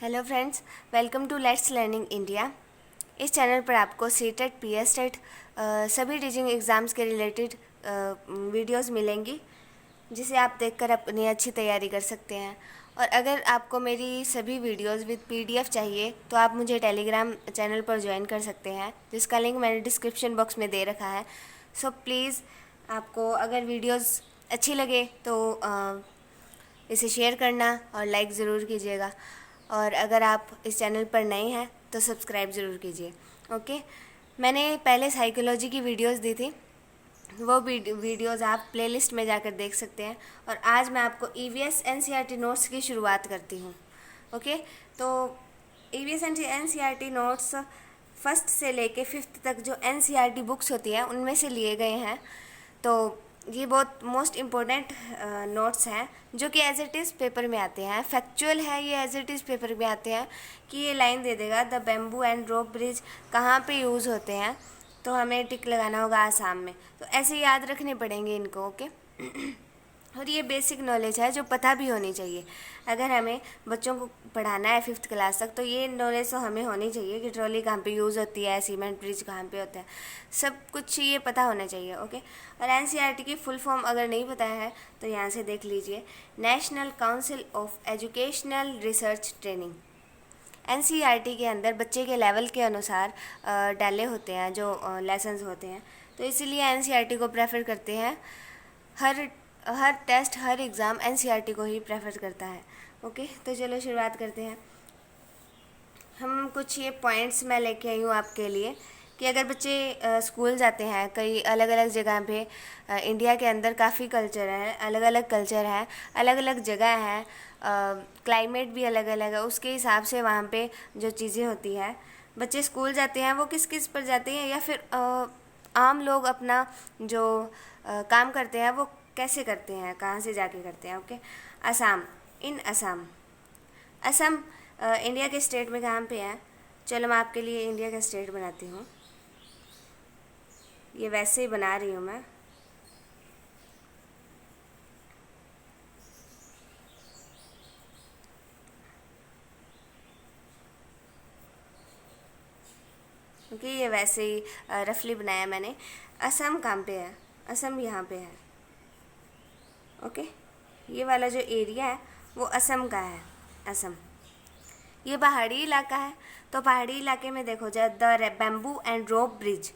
Hello friends, welcome to let's learning India. इस channel पर आपको सीटेट पीएस टेट सभी टीचिंग एग्ज़ाम्स के रिलेटेड वीडियोस मिलेंगी, जिसे आप देखकर अपनी अच्छी तैयारी कर सकते हैं। और अगर आपको मेरी सभी वीडियोस विद पीडीएफ चाहिए तो आप मुझे टेलीग्राम चैनल पर ज्वाइन कर सकते हैं, जिसका लिंक मैंने डिस्क्रिप्शन बॉक्स में दे रखा है। सो प्लीज़, आपको अगर वीडियोस अच्छी लगे तो इसे शेयर करना और लाइक ज़रूर कीजिएगा। और अगर आप इस चैनल पर नए हैं तो सब्सक्राइब ज़रूर कीजिए। ओके, मैंने पहले साइकोलॉजी की वीडियोस दी थी, वो वीडियोस आप प्लेलिस्ट में जाकर देख सकते हैं। और आज मैं आपको ईवीएस एनसीईआरटी नोट्स की शुरुआत करती हूँ। ओके, तो ईवीएस एनसीईआरटी नोट्स फर्स्ट से लेके फिफ्थ तक जो एनसीईआरटी बुक्स होती हैं उनमें से लिए गए हैं। तो ये बहुत मोस्ट इम्पोर्टेंट नोट्स हैं जो कि एज इट इज़ पेपर में आते हैं। फैक्चुअल है, ये एज इट इज़ पेपर में आते हैं कि ये लाइन दे देगा the bamboo and rope bridge कहाँ पे यूज़ होते हैं, तो हमें टिक लगाना होगा आसाम में। तो ऐसे याद रखने पड़ेंगे इनको। ओके और ये बेसिक नॉलेज है जो पता भी होनी चाहिए। अगर हमें बच्चों को पढ़ाना है फिफ्थ क्लास तक तो ये नॉलेज तो हमें होनी चाहिए कि ट्रॉली कहाँ पे यूज़ होती है, सीमेंट ब्रिज कहाँ पे होता है, सब कुछ ये पता होना चाहिए। ओके, और एनसीईआरटी की फुल फॉर्म अगर नहीं पता है तो यहाँ से देख लीजिए, national council of educational research training. NCERT के अंदर बच्चे के लेवल के अनुसार डाले होते हैं जो लेसन्स होते हैं, तो इसीलिए एनसीईआरटी को प्रेफर करते हैं। हर टेस्ट, हर एग्ज़ाम एनसीईआरटी को ही प्रेफर करता है। ओके, तो चलो शुरुआत करते हैं। हम कुछ ये पॉइंट्स मैं लेके आई हूँ आपके लिए कि अगर बच्चे स्कूल जाते हैं कई अलग अलग जगह पे, इंडिया के अंदर काफ़ी कल्चर है, अलग अलग कल्चर है, अलग अलग जगह है, क्लाइमेट भी अलग अलग है, उसके हिसाब से वहाँ पे जो चीज़ें होती है, बच्चे स्कूल जाते हैं वो किस किस पर जाते हैं, या फिर आम लोग अपना जो काम करते हैं वो कैसे करते हैं, कहाँ से जाके करते हैं। ओके, असम, इन असम, असम इंडिया के स्टेट में कहाँ पे है? चलो मैं आपके लिए इंडिया का स्टेट बनाती हूँ, ये वैसे ही बना रही हूँ मैं। क्योंकि ये वैसे ही रफली बनाया मैंने। असम कहाँ पे है? असम यहाँ पे है। ओके, ये वाला जो एरिया है वो असम का है। असम ये पहाड़ी इलाका है, तो पहाड़ी इलाके में देखो the bamboo and rope bridge.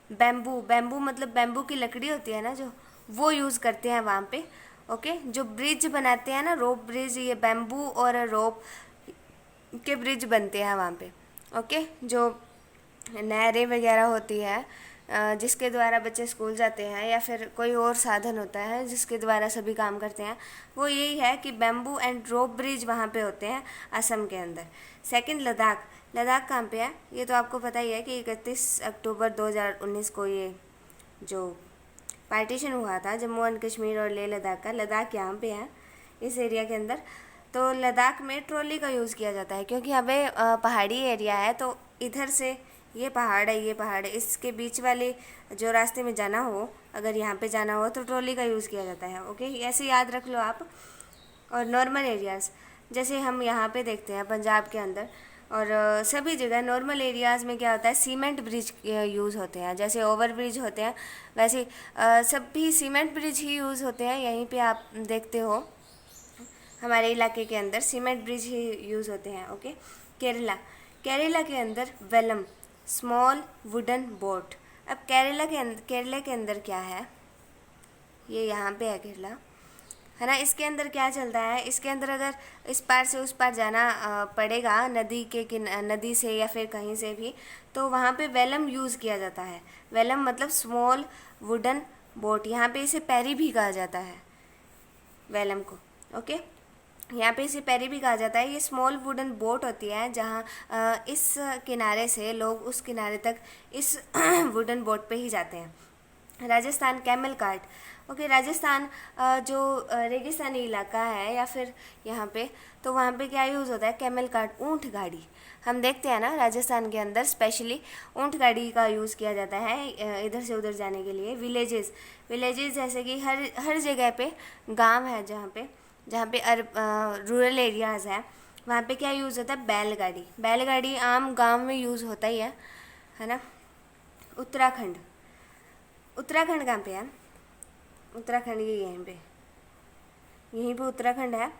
Bamboo, bamboo मतलब बैम्बू की लकड़ी होती है ना जो, वो यूज़ करते हैं वहाँ पे। ओके, जो ब्रिज बनाते हैं ना, रोप ब्रिज, ये बैम्बू और रोप के ब्रिज बनते हैं वहाँ पे। ओके, जो नहरें वगैरह होती है जिसके द्वारा बच्चे स्कूल जाते हैं, या फिर कोई और साधन होता है जिसके द्वारा सभी काम करते हैं, वो यही है कि बैम्बू एंड रोप ब्रिज वहाँ पे होते हैं असम के अंदर। सेकंड, लद्दाख। लद्दाख कहाँ पे है? ये तो आपको पता ही है कि 31 अक्टूबर 2019 को ये जो पार्टीशन हुआ था जम्मू एंड कश्मीर और लेह लद्दाख का, लद्दाख यहाँ पे है इस एरिया के अंदर। तो लद्दाख में ट्रॉली का यूज़ किया जाता है क्योंकि यहाँ पे पहाड़ी एरिया है, तो इधर से ये पहाड़ है, ये पहाड़ है, इसके बीच वाले जो रास्ते में जाना हो, अगर यहाँ पे जाना हो तो ट्रॉली का यूज़ किया जाता है। ओके, ऐसे याद रख लो आप। और नॉर्मल एरियाज़ जैसे हम यहाँ पे देखते हैं पंजाब के अंदर, और सभी जगह नॉर्मल एरियाज़ में क्या होता है, सीमेंट ब्रिज यूज़ होते हैं। जैसे ओवर ब्रिज होते हैं वैसे सभी सीमेंट ब्रिज ही यूज़ होते हैं। यहीं पे आप देखते हो हमारे इलाके के अंदर सीमेंट ब्रिज ही यूज़ होते हैं। ओके, केरला, केरला के अंदर वेलम, स्मॉल वुडन बोट। अब केरला के अंदर क्या है, ये यहाँ पे है केरला, है ना। इसके अंदर क्या चलता है, इसके अंदर अगर इस पार से उस पार जाना पड़ेगा नदी से या फिर कहीं से भी, तो वहाँ पे वेलम यूज़ किया जाता है। वेलम मतलब स्मॉल वुडन बोट, यहाँ पे इसे पैरी भी कहा जाता है वेलम को। ओके, यहाँ पे इसे पैरी भी कहा जाता है। ये स्मॉल वुडन बोट होती है जहाँ इस किनारे से लोग उस किनारे तक इस वुडन बोट पे ही जाते हैं। Rajasthan, camel cart. Okay, Rajasthan जो रेगिस्तानी इलाका है या फिर यहाँ पे, तो वहाँ पे क्या यूज़ होता है, कैमल कार्ट, ऊँट गाड़ी। हम देखते हैं ना राजस्थान के अंदर स्पेशली ऊँट गाड़ी का यूज़ किया जाता है इधर से उधर जाने के लिए। विलेजेस, विलेजेस जैसे कि हर जगह पे गांव है जहाँ पे रूरल एरियाज़ हैं, वहाँ पे क्या यूज़ होता है, बैलगाड़ी। बैलगाड़ी आम गांव में यूज़ होता ही है ना। उत्तराखंड, उत्तराखंड कहाँ पे है, उत्तराखंड ये यहीं पे उत्तराखंड है।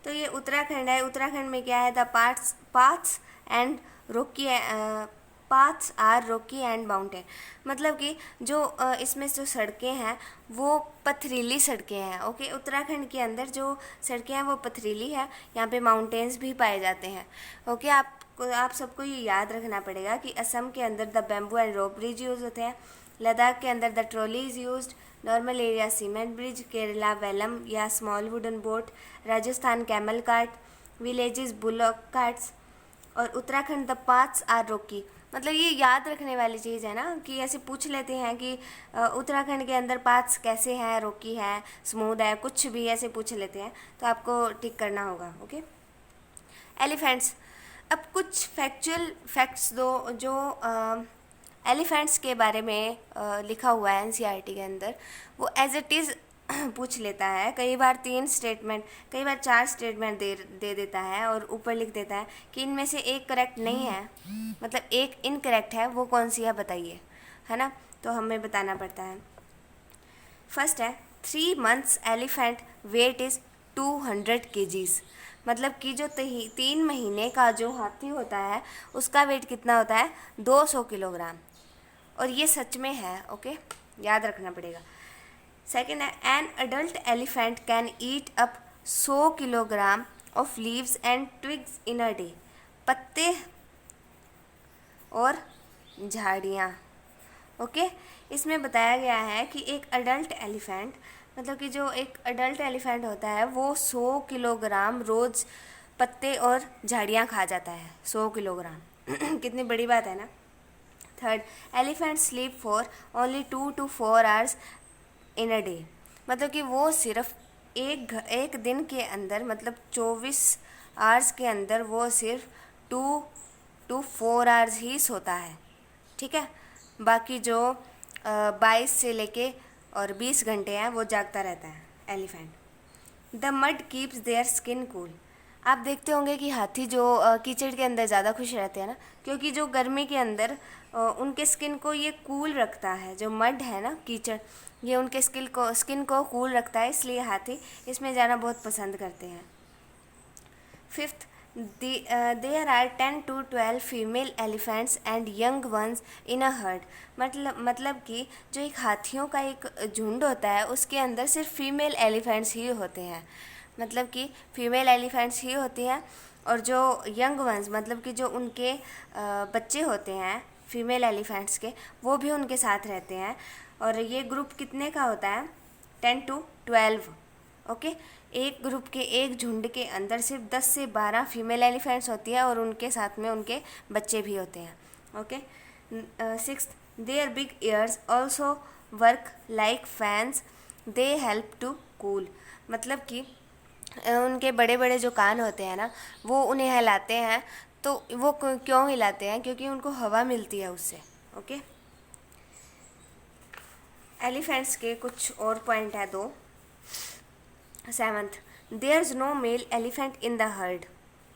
तो ये उत्तराखंड है। उत्तराखंड में क्या है, the paths and rocky paths are rocky and mountain. मतलब कि जो इसमें जो सड़कें हैं वो पथरीली सड़कें हैं। ओके, उत्तराखंड के अंदर जो सड़कें हैं वो पथरीली है। यहाँ पे माउंटेन्स भी पाए जाते हैं। ओके, आप सबको ये याद रखना पड़ेगा कि असम के अंदर the bamboo and rope bridge use होते हैं, लद्दाख के अंदर the trolley is used, normal area cement bridge, Kerala वेलम या small wooden boat, Rajasthan camel cart, villages bullock carts, और Uttarakhand the paths are rocky. मतलब ये याद रखने वाली चीज़ है ना, कि ऐसे पूछ लेते हैं कि उत्तराखंड के अंदर पाथ्स कैसे हैं, रॉकी है, स्मूथ है, कुछ भी ऐसे पूछ लेते हैं, तो आपको टिक करना होगा। Okay, elephants. अब कुछ फैक्चुअल फैक्ट्स दो जो एलिफेंट्स के बारे में लिखा हुआ है एनसीईआरटी के अंदर, वो एज इट इज़ पूछ लेता है। कई बार 3 स्टेटमेंट, कई बार 4 स्टेटमेंट दे देता है और ऊपर लिख देता है कि इनमें से एक करेक्ट नहीं है, मतलब एक इनकरेक्ट है, वो कौन सी है बताइए, है ना। तो हमें बताना पड़ता है। फर्स्ट है 3 months elephant weight is 200 kgs। मतलब कि जो 3 महीने का जो हाथी होता है उसका वेट कितना होता है, 200 किलोग्राम। और ये सच में है। ओके, याद रखना पड़ेगा। सेकेंड है an adult elephant can eat up 100 kilogram of leaves and twigs in a day. पत्ते और झाड़ियाँ। ओके, इसमें बताया गया है कि एक अडल्ट एलिफेंट, मतलब कि जो एक अडल्ट एलिफेंट होता है वो 100 किलोग्राम रोज़ पत्ते और झाड़ियाँ खा जाता है। 100 किलोग्राम कितनी बड़ी बात है ना। Third, elephant sleep for only 2 to 4 hours in a day. मतलब कि वो सिर्फ एक दिन के अंदर, मतलब 24 आवर्स के अंदर वो सिर्फ 2 to 4 hours ही सोता है। ठीक है, बाकी जो 22 से लेके और 20 घंटे हैं वो जागता रहता है elephant. The mud keeps their skin cool. आप देखते होंगे कि हाथी जो कीचड़ के अंदर ज़्यादा खुश रहते हैं ना, क्योंकि जो गर्मी के अंदर उनके स्किन को ये कूल रखता है। जो मड है ना, कीचड़, ये उनके स्किन को कूल रखता है, इसलिए हाथी इसमें जाना बहुत पसंद करते हैं। Fifth, there are 10 to 12 female elephants and young ones in a herd. मतलब कि जो एक हाथियों का एक झुंड होता है उसके अंदर सिर्फ फीमेल एलिफेंट्स ही होते हैं। मतलब कि फीमेल एलिफेंट्स ही होती हैं, और जो यंग वंस, मतलब कि जो उनके बच्चे होते हैं फीमेल एलिफेंट्स के, वो भी उनके साथ रहते हैं। और ये ग्रुप कितने का होता है, 10 to 12। ओके, एक ग्रुप के, एक झुंड के अंदर सिर्फ 10 से 12 फीमेल एलिफेंट्स होती है और उनके साथ में उनके बच्चे भी होते हैं। Okay, sixth, their big ears also work like fans, they help to cool. मतलब कि उनके बड़े बड़े जो कान होते हैं ना, वो उन्हें हिलाते हैं। तो वो क्यों हिलाते हैं, क्योंकि उनको हवा मिलती है उससे। ओके, एलिफेंट्स के कुछ और पॉइंट है 2। Seventh, there is no male elephant in the herd,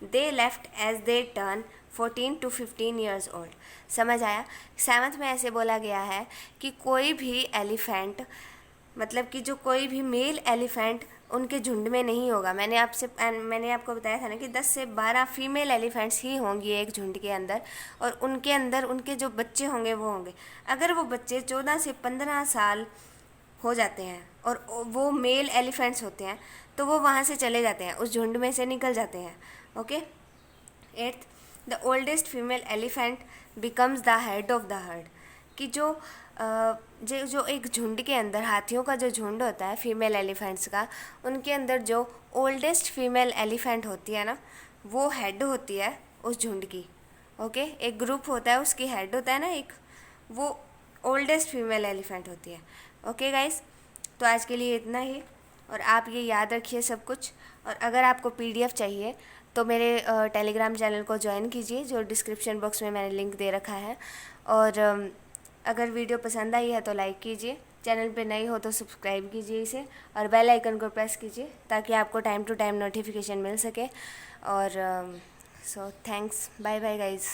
they left as they turn 14 to 15 years old. समझ आया। सेवंथ में ऐसे बोला गया है कि कोई भी एलिफेंट, मतलब कि जो कोई भी मेल एलिफेंट उनके झुंड में नहीं होगा। मैंने आपको बताया था ना कि 10 से 12 फीमेल एलिफेंट्स ही होंगी एक झुंड के अंदर, और उनके अंदर उनके जो बच्चे होंगे वो होंगे। अगर वो बच्चे 14 से 15 साल हो जाते हैं और वो मेल एलिफेंट्स होते हैं, तो वो वहाँ से चले जाते हैं, उस झुंड में से निकल जाते हैं। Okay, eighth, the oldest female elephant becomes the head of the heard. कि जो एक झुंड के अंदर, हाथियों का जो झुंड होता है फीमेल एलिफेंट्स का, उनके अंदर जो ओल्डेस्ट फीमेल एलिफेंट होती है ना, वो हेड होती है उस झुंड की। ओके, एक ग्रुप होता है, उसकी हेड होता है ना एक, वो ओल्डेस्ट फीमेल एलिफेंट होती है। ओके गाइस, तो आज के लिए इतना ही, और आप ये याद रखिए सब कुछ। और अगर आपको PDF चाहिए तो मेरे टेलीग्राम चैनल को ज्वाइन कीजिए, जो डिस्क्रिप्शन बॉक्स में मैंने लिंक दे रखा है। और अगर वीडियो पसंद आई है तो लाइक कीजिए। चैनल पे नए हो तो सब्सक्राइब कीजिए इसे और बेल आइकन को प्रेस कीजिए ताकि आपको टाइम टू टाइम नोटिफिकेशन मिल सके। और so thanks, bye bye guys.